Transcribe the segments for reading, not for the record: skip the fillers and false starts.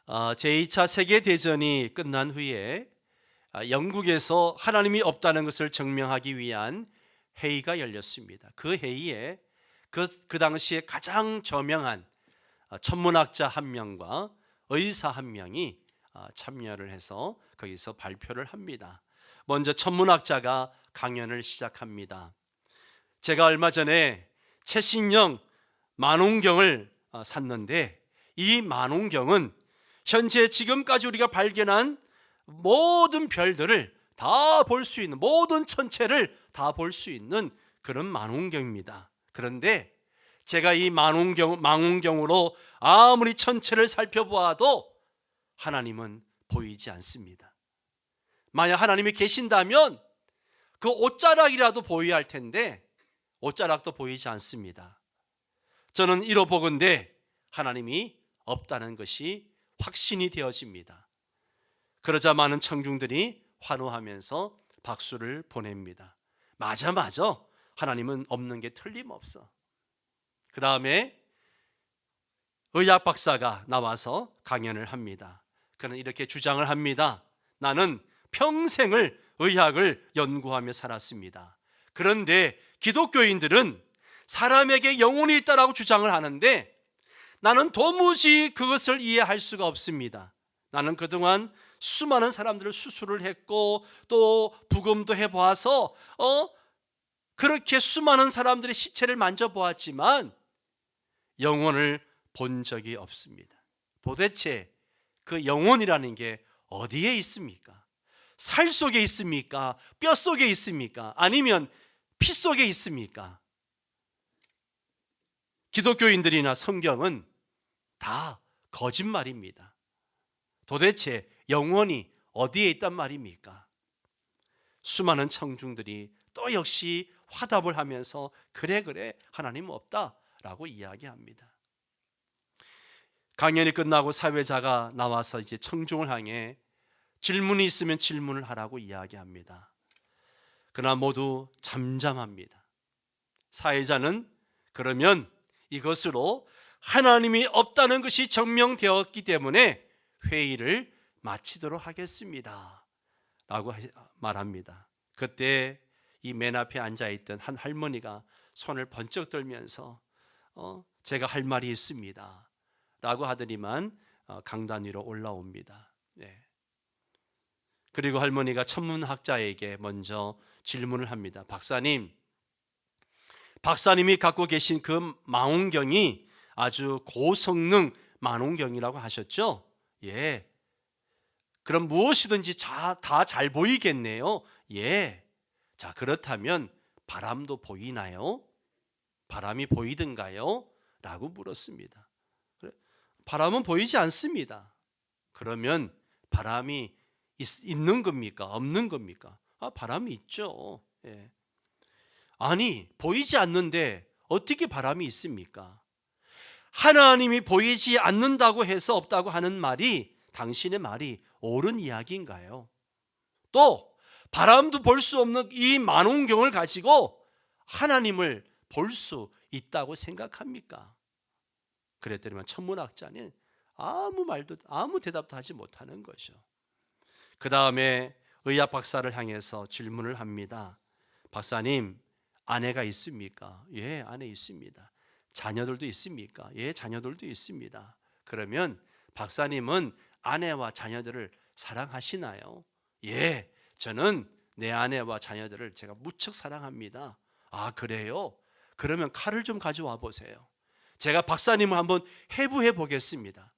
제2차 세계대전이 끝난 후에 영국에서 하나님이 없다는 것을 증명하기 위한 회의가 열렸습니다. 그 회의에 그 당시에 가장 저명한 천문학자 한 명과 의사 한 명이 참여를 해서 거기서 발표를 합니다. 먼저 천문학자가 강연을 시작합니다. 제가 얼마 전에 최신형 만원경을 샀는데, 이 만원경은 현재 지금까지 우리가 발견한 모든 별들을 다 볼 수 있는, 모든 천체를 다 볼 수 있는 그런 만원경입니다. 그런데 제가 이 망원경으로 아무리 천체를 살펴보아도 하나님은 보이지 않습니다. 만약 하나님이 계신다면 그 옷자락이라도 보여야 할 텐데 옷자락도 보이지 않습니다. 저는 이로보건대 하나님이 없다는 것이 확신이 되어집니다. 그러자 많은 청중들이 환호하면서 박수를 보냅니다. 맞아, 하나님은 없는 게 틀림없어. 그 다음에 의학 박사가 나와서 강연을 합니다. 그는 이렇게 주장을 합니다. 나는 평생을 의학을 연구하며 살았습니다. 그런데 기독교인들은 사람에게 영혼이 있다라고 주장을 하는데 나는 도무지 그것을 이해할 수가 없습니다. 나는 그동안 수많은 사람들을 수술을 했고 또 부검도 해보아서 그렇게 수많은 사람들의 시체를 만져보았지만 영혼을 본 적이 없습니다. 도대체 그 영혼이라는 게 어디에 있습니까? 살 속에 있습니까? 뼈 속에 있습니까? 아니면 피 속에 있습니까? 기독교인들이나 성경은 다 거짓말입니다. 도대체 영혼이 어디에 있단 말입니까? 수많은 청중들이 또 역시 화답을 하면서 그래 하나님은 없다라고 이야기합니다. 강연이 끝나고 사회자가 나와서 이제 청중을 향해 질문이 있으면 질문을 하라고 이야기합니다. 그러나 모두 잠잠합니다. 사회자는 그러면 이것으로 하나님이 없다는 것이 증명되었기 때문에 회의를 마치도록 하겠습니다 라고 말합니다. 그때 이 맨 앞에 앉아있던 한 할머니가 손을 번쩍 들면서 제가 할 말이 있습니다 라고 하더니만 강단 위로 올라옵니다. 네. 그리고 할머니가 천문학자에게 먼저 질문을 합니다. 박사님이 갖고 계신 그 망원경이 아주 고성능 만원경이라고 하셨죠? 예. 그럼 무엇이든지 다 잘 보이겠네요. 예. 자, 그렇다면 바람도 보이나요? 바람이 보이던가요? 라고 물었습니다. 바람은 보이지 않습니다. 그러면 바람이 있는 겁니까? 없는 겁니까? 바람이 있죠. 예. 아니, 보이지 않는데 어떻게 바람이 있습니까? 하나님이 보이지 않는다고 해서 없다고 하는 말이, 당신의 말이 옳은 이야기인가요? 또 바람도 볼 수 없는 이 만원경을 가지고 하나님을 볼 수 있다고 생각합니까? 그랬더니만 천문학자는 아무 대답도 하지 못하는 거죠. 그 다음에 의학 박사를 향해서 질문을 합니다. 박사님, 아내가 있습니까? 예, 아내 있습니다. 자녀들도 있습니까? 예, 자녀들도 있습니다. 그러면 박사님은 아내와 자녀들을 사랑하시나요? 예, 저는 내 아내와 자녀들을 제가 무척 사랑합니다. 아, 그래요? 그러면 칼을 좀 가져와 보세요. 제가 박사님을 한번 해부해 보겠습니다.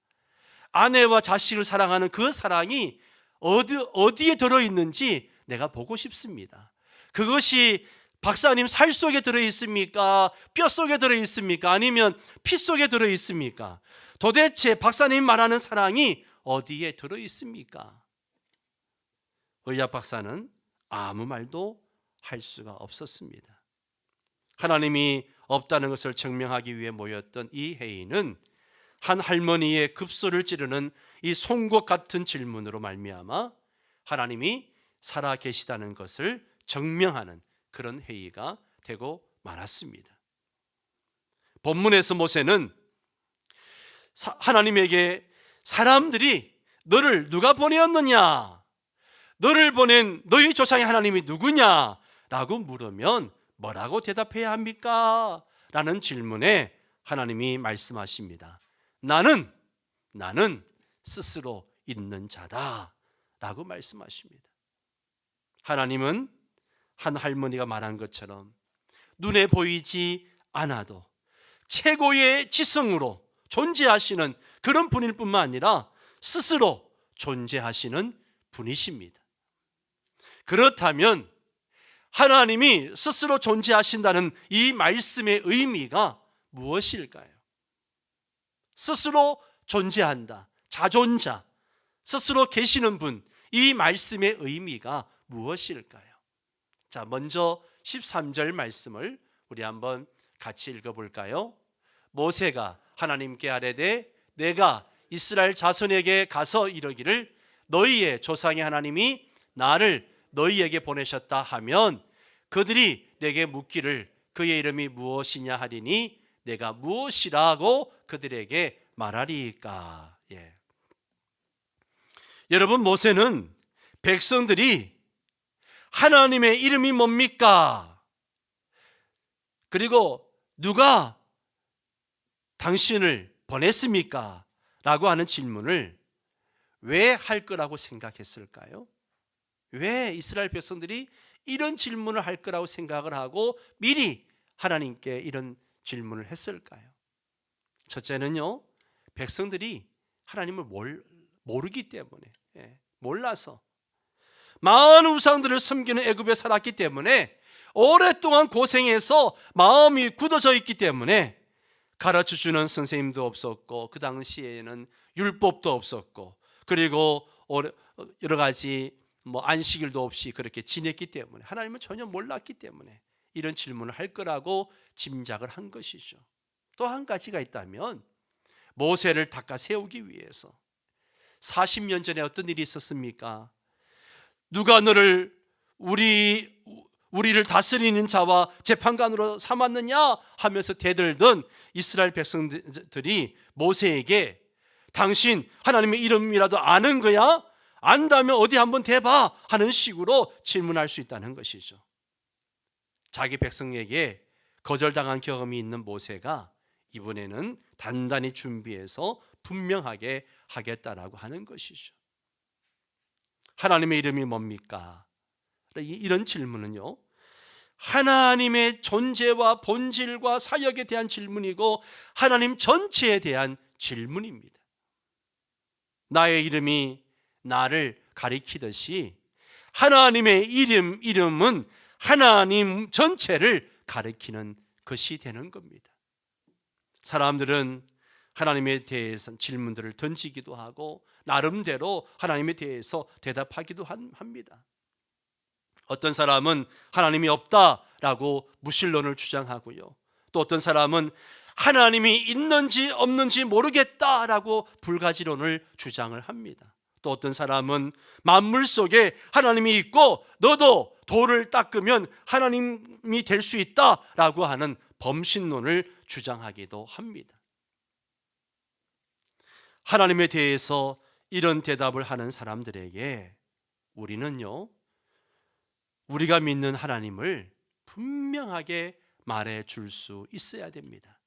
아내와 자식을 사랑하는 그 사랑이 어디에 들어있는지 내가 보고 싶습니다. 그것이 박사님 살 속에 들어있습니까? 뼈 속에 들어있습니까? 아니면 피 속에 들어있습니까? 도대체 박사님 말하는 사랑이 어디에 들어있습니까? 의학 박사는 아무 말도 할 수가 없었습니다. 하나님이 없다는 것을 증명하기 위해 모였던 이 회의는 한 할머니의 급소를 찌르는 이 송곳 같은 질문으로 말미암아 하나님이 살아 계시다는 것을 증명하는 그런 회의가 되고 말았습니다. 본문에서 모세는 하나님에게 사람들이 너를 누가 보내었느냐? 너를 보낸 너희 조상의 하나님이 누구냐? 라고 물으면 뭐라고 대답해야 합니까? 라는 질문에 하나님이 말씀하십니다. 나는 스스로 있는 자다 라고 말씀하십니다. 하나님은 한 할머니가 말한 것처럼 눈에 보이지 않아도 최고의 지성으로 존재하시는 그런 분일 뿐만 아니라 스스로 존재하시는 분이십니다. 그렇다면 하나님이 스스로 존재하신다는 이 말씀의 의미가 무엇일까요? 스스로 존재한다, 자존자, 스스로 계시는 분, 이 말씀의 의미가 무엇일까요? 자, 먼저 13절 말씀을 우리 한번 같이 읽어볼까요? 모세가 하나님께 아뢰되 내가 이스라엘 자손에게 가서 이르기를 너희의 조상의 하나님이 나를 너희에게 보내셨다 하면 그들이 내게 묻기를 그의 이름이 무엇이냐 하리니 내가 무엇이라고 그들에게 말하리까? 여러분, 모세는 백성들이 하나님의 이름이 뭡니까? 그리고 누가 당신을 보냈습니까? 라고 하는 질문을 왜 할 거라고 생각했을까요? 왜 이스라엘 백성들이 이런 질문을 할 거라고 생각을 하고 미리 하나님께 이런 질문을 했을까요? 첫째는요, 백성들이 하나님을 모르기 때문에, 몰라서 많은 우상들을 섬기는 애굽에 살았기 때문에 오랫동안 고생해서 마음이 굳어져 있기 때문에 가르쳐주는 선생님도 없었고 그 당시에는 율법도 없었고 그리고 여러 가지 안식일도 없이 그렇게 지냈기 때문에 하나님은 전혀 몰랐기 때문에 이런 질문을 할 거라고 짐작을 한 것이죠. 또 한 가지가 있다면 모세를 닦아 세우기 위해서 40년 전에 어떤 일이 있었습니까? 누가 너를 우리를 다스리는 자와 재판관으로 삼았느냐 하면서 대들던 이스라엘 백성들이 모세에게 당신 하나님의 이름이라도 아는 거야? 안다면 어디 한번 대봐 하는 식으로 질문할 수 있다는 것이죠. 자기 백성에게 거절당한 경험이 있는 모세가 이번에는 단단히 준비해서 분명하게 하겠다라고 하는 것이죠. 하나님의 이름이 뭡니까? 이런 질문은요, 하나님의 존재와 본질과 사역에 대한 질문이고 하나님 전체에 대한 질문입니다. 나의 이름이 나를 가리키듯이 하나님의 이름은 하나님 전체를 가리키는 것이 되는 겁니다. 사람들은 하나님에 대해서 질문들을 던지기도 하고 나름대로 하나님에 대해서 대답하기도 합니다. 어떤 사람은 하나님이 없다라고 무신론을 주장하고요. 또 어떤 사람은 하나님이 있는지 없는지 모르겠다라고 불가지론을 주장을 합니다. 또 어떤 사람은 만물 속에 하나님이 있고 너도 돌을 닦으면 하나님이 될 수 있다라고 하는 범신론을 주장하기도 합니다. 하나님에 대해서 이런 대답을 하는 사람들에게 우리는요, 우리가 믿는 하나님을 분명하게 말해 줄 수 있어야 됩니다.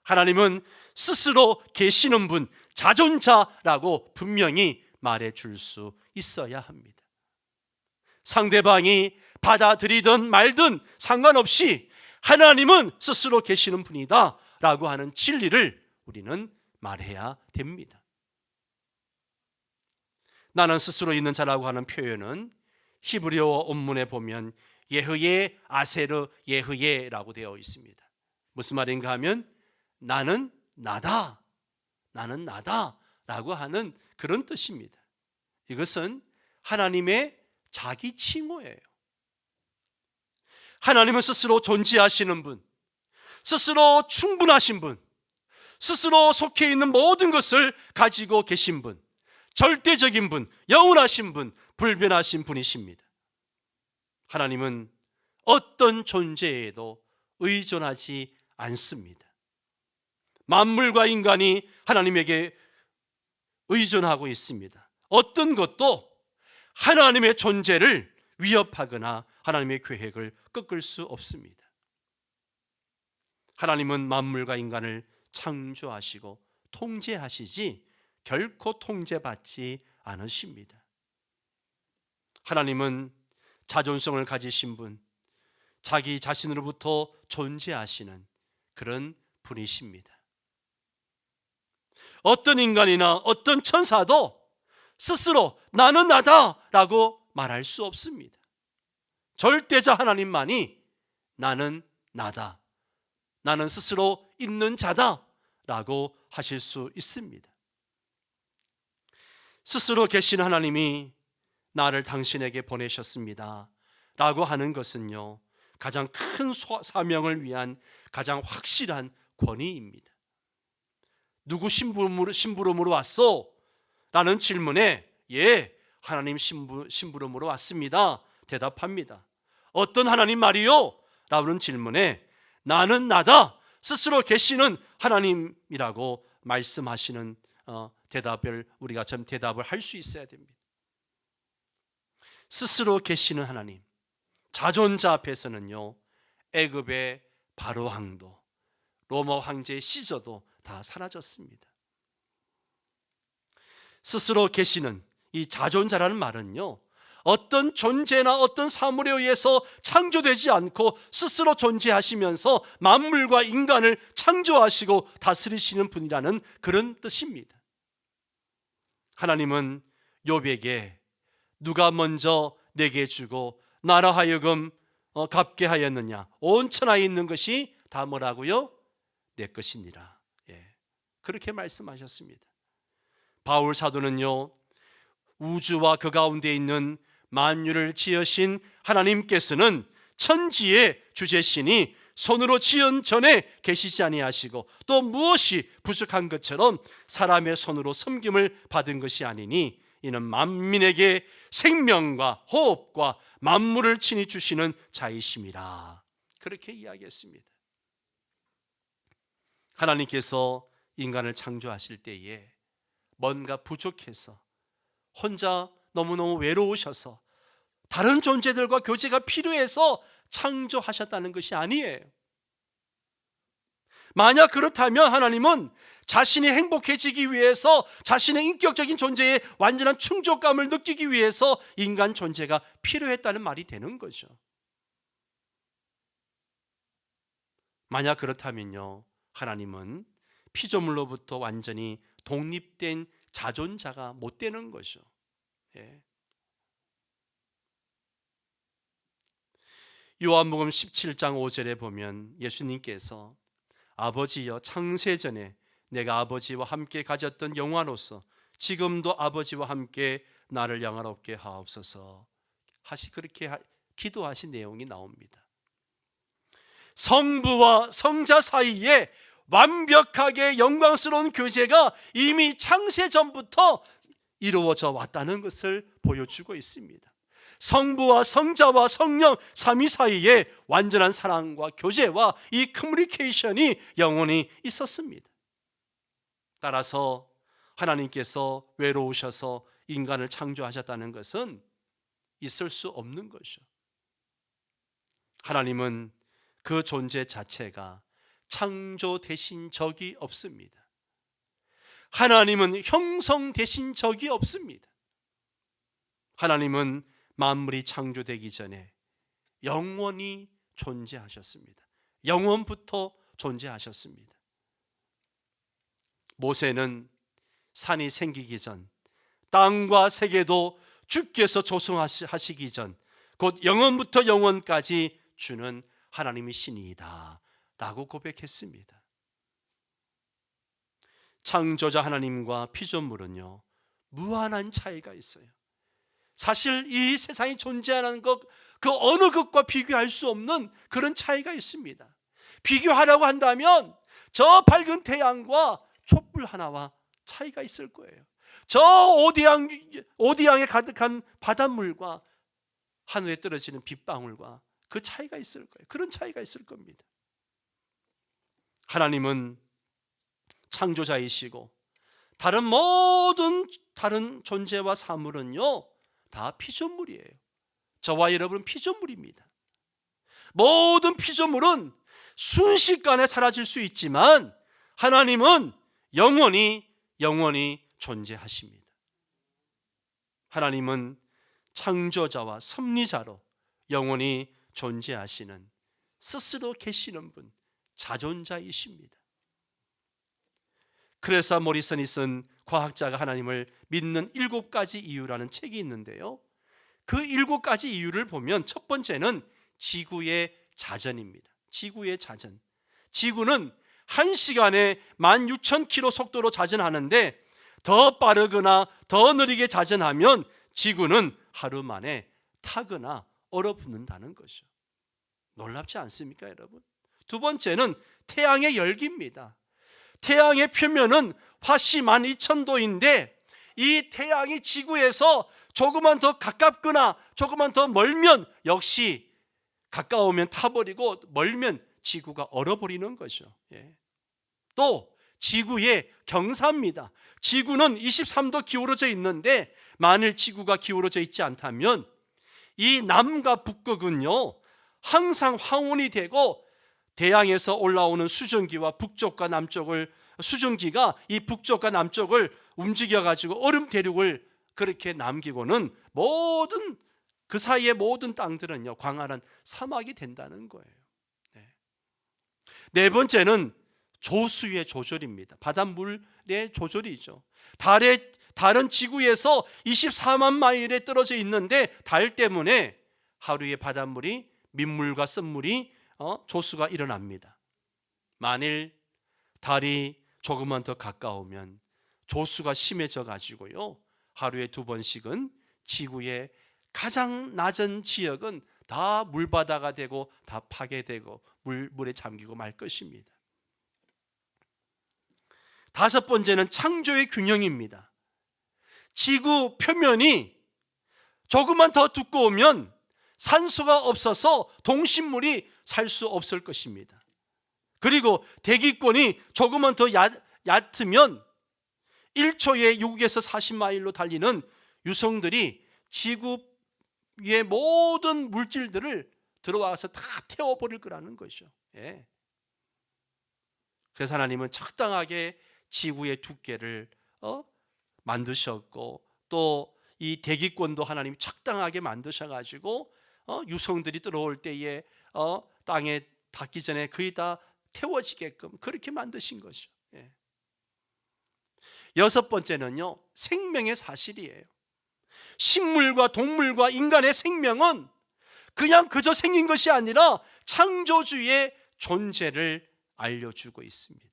하나님은 스스로 계시는 분, 자존자라고 분명히 말해 줄 수 있어야 합니다. 상대방이 받아들이든 말든 상관없이 하나님은 스스로 계시는 분이다 라고 하는 진리를 우리는 말해야 됩니다. 나는 스스로 있는 자라고 하는 표현은 히브리어 원문에 보면 예흐예 아세르 예흐예라고 되어 있습니다. 무슨 말인가 하면 나는 나다 라고 하는 그런 뜻입니다. 이것은 하나님의 자기 칭호예요. 하나님은 스스로 존재하시는 분, 스스로 충분하신 분, 스스로 속해 있는 모든 것을 가지고 계신 분, 절대적인 분, 영원하신 분, 불변하신 분이십니다. 하나님은 어떤 존재에도 의존하지 않습니다. 만물과 인간이 하나님에게 의존하고 있습니다. 어떤 것도 하나님의 존재를 위협하거나 하나님의 계획을 꺾을 수 없습니다. 하나님은 만물과 인간을 창조하시고 통제하시지 결코 통제받지 않으십니다. 하나님은 자존성을 가지신 분, 자기 자신으로부터 존재하시는 그런 분이십니다. 어떤 인간이나 어떤 천사도 스스로 나는 나다라고 말할 수 없습니다. 절대자 하나님만이 나는 나다, 나는 스스로 있는 자다라고 하실 수 있습니다. 스스로 계신 하나님이 나를 당신에게 보내셨습니다 라고 하는 것은요, 가장 큰 사명을 위한 가장 확실한 권위입니다. 누구 심부름으로 왔소? 라는 질문에 예, 하나님 심부름으로 왔습니다 대답합니다. 어떤 하나님 말이요? 라는 질문에 나는 나다, 스스로 계시는 하나님이라고 말씀하시는 대답을 우리가 좀 대답을 할 수 있어야 됩니다. 스스로 계시는 하나님, 자존자 앞에서는요, 애굽의 바로 왕도, 로마 황제 시저도 다 사라졌습니다. 스스로 계시는 이 자존자라는 말은요, 어떤 존재나 어떤 사물에 의해서 창조되지 않고 스스로 존재하시면서 만물과 인간을 창조하시고 다스리시는 분이라는 그런 뜻입니다. 하나님은 욥에게 누가 먼저 내게 주고 나라 하여금 갚게 하였느냐? 온 천하에 있는 것이 다 뭐라고요? 내 것이니라. 예, 그렇게 말씀하셨습니다. 바울 사도는요, 우주와 그 가운데 있는 만유를 지으신 하나님께서는 천지의 주제시니 손으로 지은 전에 계시지 아니하시고 또 무엇이 부족한 것처럼 사람의 손으로 섬김을 받은 것이 아니니 이는 만민에게 생명과 호흡과 만물을 친히 주시는 자이심이라. 그렇게 이야기했습니다. 하나님께서 인간을 창조하실 때에 뭔가 부족해서 혼자 너무너무 외로우셔서 다른 존재들과 교제가 필요해서 창조하셨다는 것이 아니에요. 만약 그렇다면 하나님은 자신이 행복해지기 위해서, 자신의 인격적인 존재에 완전한 충족감을 느끼기 위해서 인간 존재가 필요했다는 말이 되는 거죠. 만약 그렇다면요, 하나님은 피조물로부터 완전히 독립된 자존자가 못 되는 거죠. 예. 요한복음 17장 5절에 보면 예수님께서 아버지여, 창세전에 내가 아버지와 함께 가졌던 영화로서 지금도 아버지와 함께 나를 영화롭게 하옵소서 그렇게 기도하신 내용이 나옵니다. 성부와 성자 사이에 완벽하게 영광스러운 교제가 이미 창세전부터 이루어져 왔다는 것을 보여주고 있습니다. 성부와 성자와 성령 삼위 사이에 완전한 사랑과 교제와 이 커뮤니케이션이 영원히 있었습니다. 따라서 하나님께서 외로우셔서 인간을 창조하셨다는 것은 있을 수 없는 것이죠. 하나님은 그 존재 자체가 창조되신 적이 없습니다. 하나님은 형성되신 적이 없습니다. 하나님은 만물이 창조되기 전에 영원히 존재하셨습니다. 영원부터 존재하셨습니다. 모세는 산이 생기기 전, 땅과 세계도 주께서 조성하시기 전, 곧 영원부터 영원까지 주는 하나님이 신이다 라고 고백했습니다. 창조자 하나님과 피조물은요, 무한한 차이가 있어요. 사실 이 세상이 존재하는 것, 그 어느 것과 비교할 수 없는 그런 차이가 있습니다. 비교하려고 한다면 저 밝은 태양과 촛불 하나와 차이가 있을 거예요. 저 오디양에 가득한 바닷물과 하늘에 떨어지는 빗방울과 그 차이가 있을 거예요. 그런 차이가 있을 겁니다. 하나님은 창조자이시고 다른 모든 다른 존재와 사물은요 다 피조물이에요. 저와 여러분은 피조물입니다. 모든 피조물은 순식간에 사라질 수 있지만 하나님은 영원히 존재하십니다. 하나님은 창조자와 섭리자로 영원히 존재하시는 스스로 계시는 분, 자존자이십니다. 크레사 모리슨이 쓴 과학자가 하나님을 믿는 7가지 이유라는 책이 있는데요, 그 7가지 이유를 보면 첫 번째는 지구의 자전입니다. 지구의 자전. 지구는 1시간에 16,000km 속도로 자전하는데 더 빠르거나 더 느리게 자전하면 지구는 하루 만에 타거나 얼어붙는다는 것이죠. 놀랍지 않습니까, 여러분? 두 번째는 태양의 열기입니다. 태양의 표면은 화씨 12,000도인데 이 태양이 지구에서 조금만 더 가깝거나 조금만 더 멀면 역시 가까우면 타버리고 멀면 지구가 얼어버리는 거죠. 또 지구의 경사입니다. 지구는 23도 기울어져 있는데 만일 지구가 기울어져 있지 않다면 이 남과 북극은요 항상 황혼이 되고 대양에서 올라오는 수증기와 북쪽과 남쪽을 수증기가 이 북쪽과 남쪽을 움직여 가지고 얼음 대륙을 그렇게 남기고는 모든 그 사이의 모든 땅들은요 광활한 사막이 된다는 거예요. 네 번째는 조수의 조절입니다. 바닷물의 조절이죠. 달은 지구에서 24만 마일에 떨어져 있는데 달 때문에 하루에 바닷물이 민물과 쓴물이 조수가 일어납니다. 만일 달이 조금만 더 가까우면 조수가 심해져 가지고요 하루에 2번씩은 지구의 가장 낮은 지역은 다 물바다가 되고 다 파괴되고 물에 잠기고 말 것입니다. 다섯 번째는 창조의 균형입니다. 지구 표면이 조금만 더 두꺼우면 산소가 없어서 동식물이 살 수 없을 것입니다. 그리고 대기권이 조금만 더 얕으면 1초에 6에서 40마일로 달리는 유성들이 지구 위의 모든 물질들을 들어와서 다 태워버릴 거라는 것이죠. 그래서 하나님은 적당하게 지구의 두께를 만드셨고 또 이 대기권도 하나님이 적당하게 만드셔가지고 유성들이 들어올 때에 땅에 닿기 전에 거의 다 태워지게끔 그렇게 만드신 거죠. 여섯 번째는요 생명의 사실이에요. 식물과 동물과 인간의 생명은 그냥 그저 생긴 것이 아니라 창조주의 존재를 알려주고 있습니다.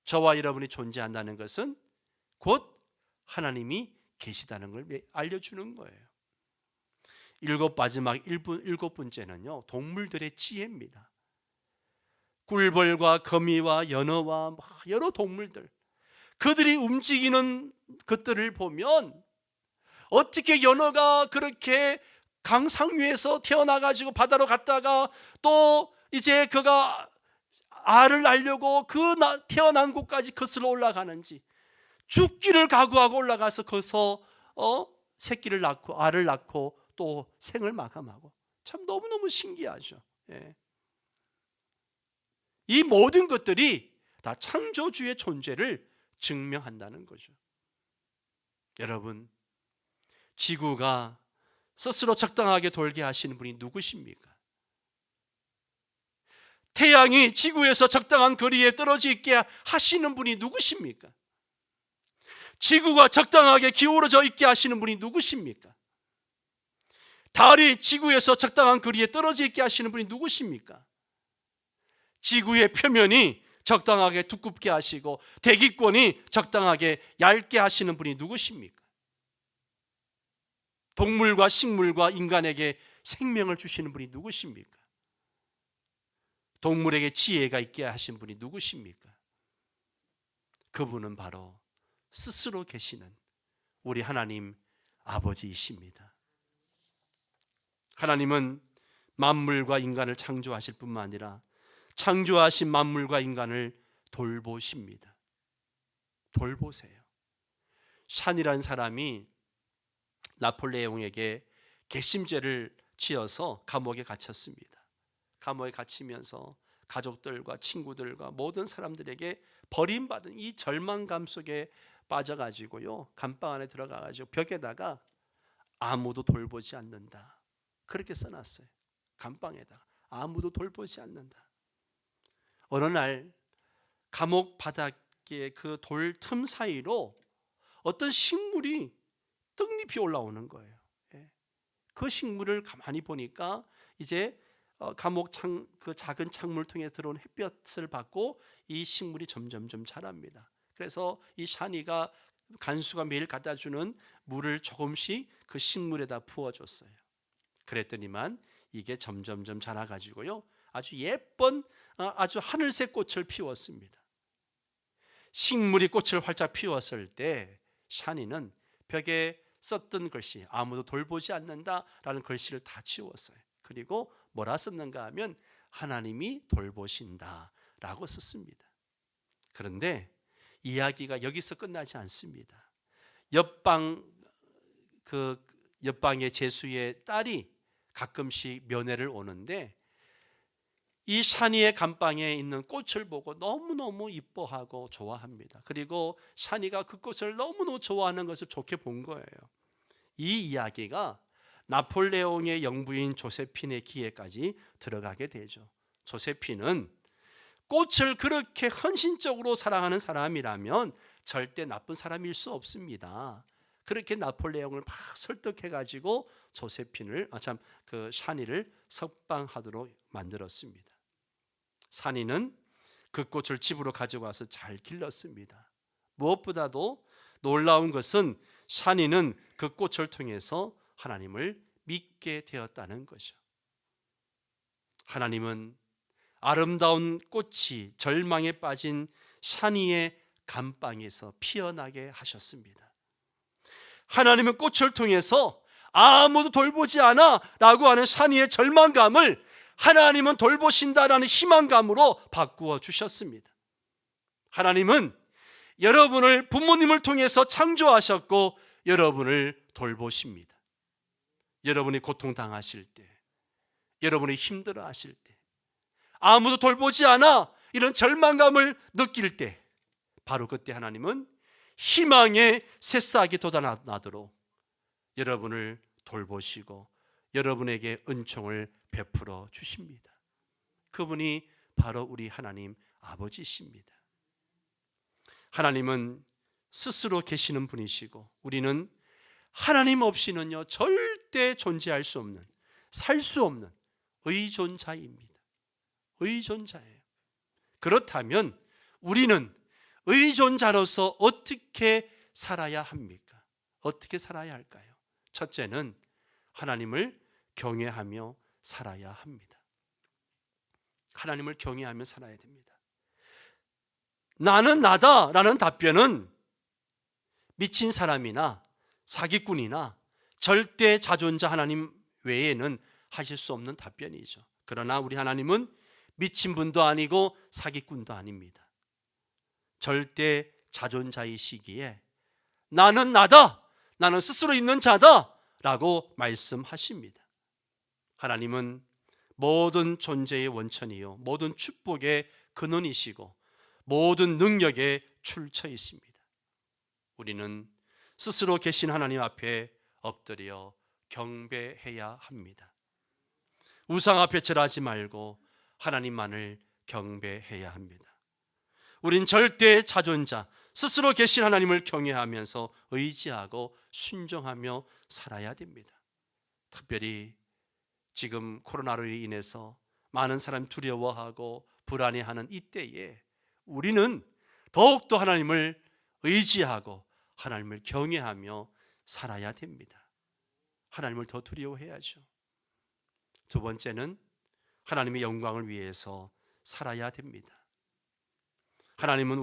저와 여러분이 존재한다는 것은 곧 하나님이 계시다는 걸 알려주는 거예요. 마지막 일곱 번째는요 동물들의 지혜입니다. 꿀벌과 거미와 연어와 여러 동물들, 그들이 움직이는 것들을 보면 어떻게 연어가 그렇게 강 상류에서 태어나가지고 바다로 갔다가 또 이제 그가 알을 낳으려고 그 태어난 곳까지 거슬러 올라가는지, 죽기를 각오하고 올라가서 거기서 새끼를 낳고 알을 낳고 또 생을 마감하고, 참 너무너무 신기하죠. 이 모든 것들이 다 창조주의 존재를 증명한다는 거죠. 여러분, 지구가 스스로 적당하게 돌게 하시는 분이 누구십니까? 태양이 지구에서 적당한 거리에 떨어져 있게 하시는 분이 누구십니까? 지구가 적당하게 기울어져 있게 하시는 분이 누구십니까? 달이 지구에서 적당한 거리에 떨어져 있게 하시는 분이 누구십니까? 지구의 표면이 적당하게 두껍게 하시고 대기권이 적당하게 얇게 하시는 분이 누구십니까? 동물과 식물과 인간에게 생명을 주시는 분이 누구십니까? 동물에게 지혜가 있게 하신 분이 누구십니까? 그분은 바로 스스로 계시는 우리 하나님 아버지이십니다. 하나님은 만물과 인간을 창조하실 뿐만 아니라 창조하신 만물과 인간을 돌보십니다. 돌보세요. 샨이라는 사람이 나폴레옹에게 객심죄를 지어서 감옥에 갇혔습니다. 감옥에 갇히면서 가족들과 친구들과 모든 사람들에게 버림받은 이 절망감 속에 빠져가지고요, 감방 안에 들어가가지고 벽에다가 아무도 돌보지 않는다, 그렇게 써놨어요. 감방에다가 아무도 돌보지 않는다. 어느 날 감옥 바닥에 그 돌 틈 사이로 어떤 식물이 떡잎이 올라오는 거예요. 그 식물을 가만히 보니까 이제 감옥 그 작은 창문을 통해 들어온 햇볕을 받고 이 식물이 점점점 자랍니다. 그래서 이 샤니가 간수가 매일 갖다 주는 물을 조금씩 그 식물에다 부어줬어요. 그랬더니만 이게 점점점 자라가지고요, 아주 예쁜 아주 하늘색 꽃을 피웠습니다. 식물이 꽃을 활짝 피웠을 때 샤니는 벽에 썼던 글씨, 아무도 돌보지 않는다라는 글씨를 다 지웠어요. 그리고 뭐라 썼는가 하면 하나님이 돌보신다라고 썼습니다. 그런데 이야기가 여기서 끝나지 않습니다. 옆방의 제수의 딸이 가끔씩 면회를 오는데 이 샤니의 감방에 있는 꽃을 보고 너무너무 이뻐하고 좋아합니다. 그리고 샤니가 그 꽃을 너무너무 좋아하는 것을 좋게 본 거예요. 이 이야기가 나폴레옹의 영부인 조세핀의 귀에까지 들어가게 되죠. 조세핀은 꽃을 그렇게 헌신적으로 사랑하는 사람이라면 절대 나쁜 사람일 수 없습니다. 그렇게 나폴레옹을 막 설득해가지고 조세핀을 그 샤니를 석방하도록 만들었습니다. 샤니는 그 꽃을 집으로 가져와서 잘 길렀습니다. 무엇보다도 놀라운 것은 샤니는 그 꽃을 통해서 하나님을 믿게 되었다는 것이죠. 하나님은 아름다운 꽃이 절망에 빠진 샤니의 감방에서 피어나게 하셨습니다. 하나님은 꽃을 통해서 아무도 돌보지 않아 라고 하는 샤니의 절망감을 하나님은 돌보신다라는 희망감으로 바꾸어 주셨습니다. 하나님은 여러분을 부모님을 통해서 창조하셨고 여러분을 돌보십니다. 여러분이 고통당하실 때, 여러분이 힘들어하실 때, 아무도 돌보지 않아 이런 절망감을 느낄 때, 바로 그때 하나님은 희망의 새싹이 돋아나도록 여러분을 돌보시고 여러분에게 은총을 베풀어 주십니다. 그분이 바로 우리 하나님 아버지십니다. 하나님은 스스로 계시는 분이시고 우리는 하나님 없이는요 절대 존재할 수 없는, 살 수 없는 의존자입니다. 의존자예요. 그렇다면 우리는 의존자로서 어떻게 살아야 합니까? 어떻게 살아야 할까요? 첫째는 하나님을 경외하며 살아야 합니다. 하나님을 경외하며 살아야 됩니다. 나는 나다라는 답변은 미친 사람이나 사기꾼이나 절대 자존자 하나님 외에는 하실 수 없는 답변이죠. 그러나 우리 하나님은 미친 분도 아니고 사기꾼도 아닙니다. 절대 자존자이시기에 나는 나다, 나는 스스로 있는 자다 라고 말씀하십니다. 하나님은 모든 존재의 원천이요 모든 축복의 근원이시고 모든 능력의 출처이십니다. 우리는 스스로 계신 하나님 앞에 엎드려 경배해야 합니다. 우상 앞에 절하지 말고 하나님만을 경배해야 합니다. 우린 절대 자존자, 스스로 계신 하나님을 경외하면서 의지하고 순종하며 살아야 됩니다. 특별히 지금 코로나로 인해서 많은 사람이 두려워하고 불안해하는 이때에 우리는 더욱더 하나님을 의지하고 하나님을 경외하며 살아야 됩니다. 하나님을 더 두려워해야죠. 두 번째는 하나님의 영광을 위해서 살아야 됩니다. 하나님은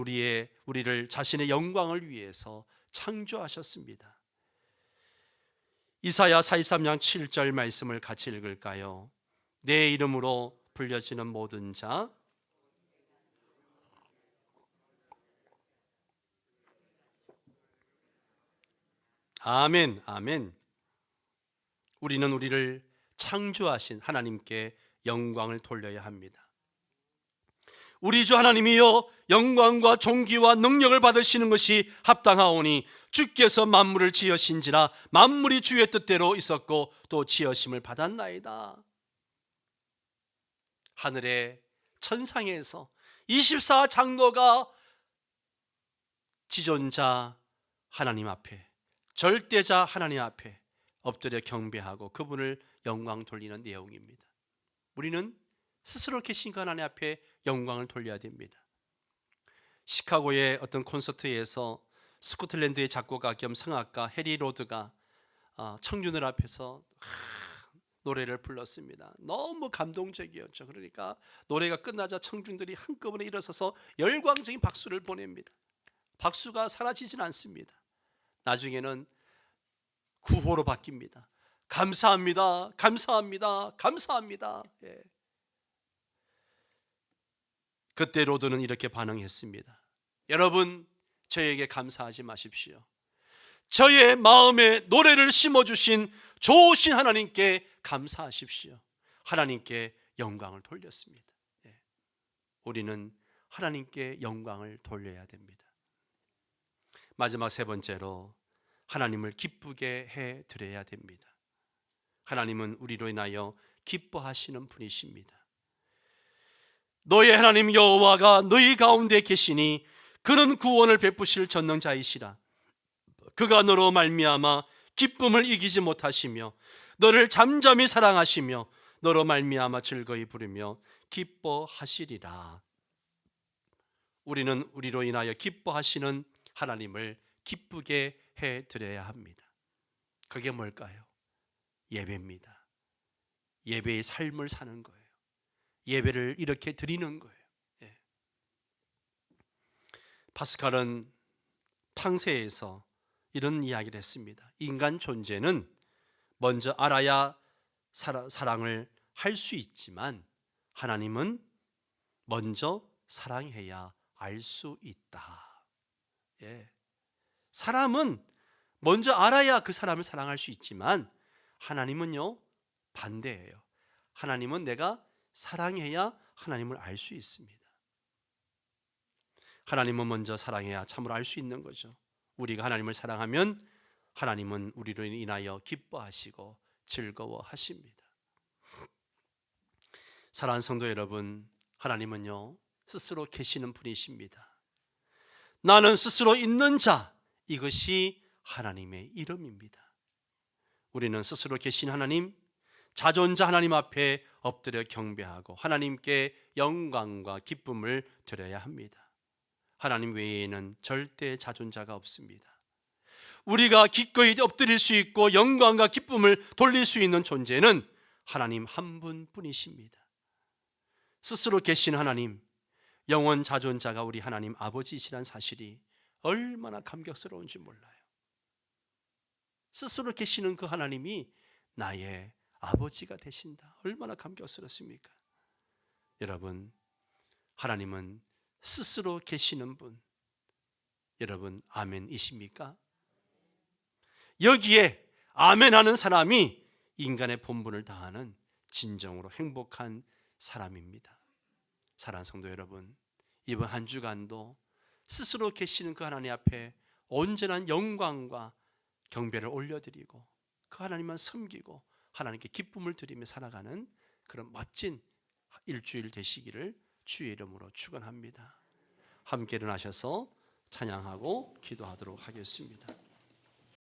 우리를 자신의 영광을 위해서 창조하셨습니다. 이사야 43장 7절 말씀을 같이 읽을까요? 내 이름으로 불려지는 모든 자, 아멘, 아멘. 우리는 우리를 창조하신 하나님께 영광을 돌려야 합니다. 우리 주 하나님이여 영광과 존귀와 능력을 받으시는 것이 합당하오니 주께서 만물을 지으신지라 만물이 주의 뜻대로 있었고 또 지으심을 받았나이다. 하늘의 천상에서 24장로가 지존자 하나님 앞에, 절대자 하나님 앞에 엎드려 경배하고 그분을 영광 돌리는 내용입니다. 우리는 스스로 계신 그 하나님 앞에 영광을 돌려야 됩니다. 시카고의 어떤 콘서트에서 스코틀랜드의 작곡가 겸 성악가 해리 로드가 청중들 앞에서 노래를 불렀습니다. 너무 감동적이었죠. 그러니까 노래가 끝나자 청중들이 한꺼번에 일어서서 열광적인 박수를 보냅니다. 박수가 사라지진 않습니다. 나중에는 구호로 바뀝니다. 감사합니다, 감사합니다, 감사합니다. 예. 그때 로드는 이렇게 반응했습니다. 여러분, 저에게 감사하지 마십시오. 저의 마음에 노래를 심어주신 좋으신 하나님께 감사하십시오. 하나님께 영광을 돌렸습니다. 예. 우리는 하나님께 영광을 돌려야 됩니다. 마지막 세 번째로 하나님을 기쁘게 해 드려야 됩니다. 하나님은 우리로 인하여 기뻐하시는 분이십니다. 너의 하나님 여호와가 너희 가운데 계시니 그는 구원을 베푸실 전능자이시라. 그가 너로 말미암아 기쁨을 이기지 못하시며 너를 잠잠히 사랑하시며 너로 말미암아 즐거이 부르며 기뻐하시리라. 우리는 우리로 인하여 기뻐하시는 하나님을 기쁘게 해 드려야 합니다. 그게 뭘까요? 예배입니다. 예배의 삶을 사는 거예요. 예배를 이렇게 드리는 거예요. 예. 파스칼은 탕세에서 이런 이야기를 했습니다. 인간 존재는 먼저 알아야 사랑을 할 수 있지만 하나님은 먼저 사랑해야 알 수 있다. 예. 사람은 먼저 알아야 그 사람을 사랑할 수 있지만 하나님은요 반대예요. 하나님은 내가 사랑해야 하나님을 알 수 있습니다. 하나님은 먼저 사랑해야 참으로 알 수 있는 거죠. 우리가 하나님을 사랑하면 하나님은 우리로 인하여 기뻐하시고 즐거워하십니다. 사랑하는 성도 여러분, 하나님은요 스스로 계시는 분이십니다. 나는 스스로 있는 자, 이것이 하나님의 이름입니다. 우리는 스스로 계신 하나님, 자존자 하나님 앞에 엎드려 경배하고 하나님께 영광과 기쁨을 드려야 합니다. 하나님 외에는 절대 자존자가 없습니다. 우리가 기꺼이 엎드릴 수 있고 영광과 기쁨을 돌릴 수 있는 존재는 하나님 한 분뿐이십니다. 스스로 계신 하나님, 영원 자존자가 우리 하나님 아버지이시란 사실이 얼마나 감격스러운지 몰라요. 스스로 계시는 그 하나님이 나의 아버지가 되신다. 얼마나 감격스럽습니까? 여러분, 하나님은 스스로 계시는 분, 여러분 아멘이십니까? 여기에 아멘하는 사람이 인간의 본분을 다하는 진정으로 행복한 사람입니다. 사랑하는 성도 여러분, 이번 한 주간도 스스로 계시는 그 하나님 앞에 온전한 영광과 경배를 올려드리고 그 하나님만 섬기고 하나님께 기쁨을 드리며 살아가는 그런 멋진 일주일 되시기를 주의 이름으로 축원합니다. 함께 일어나셔서 찬양하고 기도하도록 하겠습니다.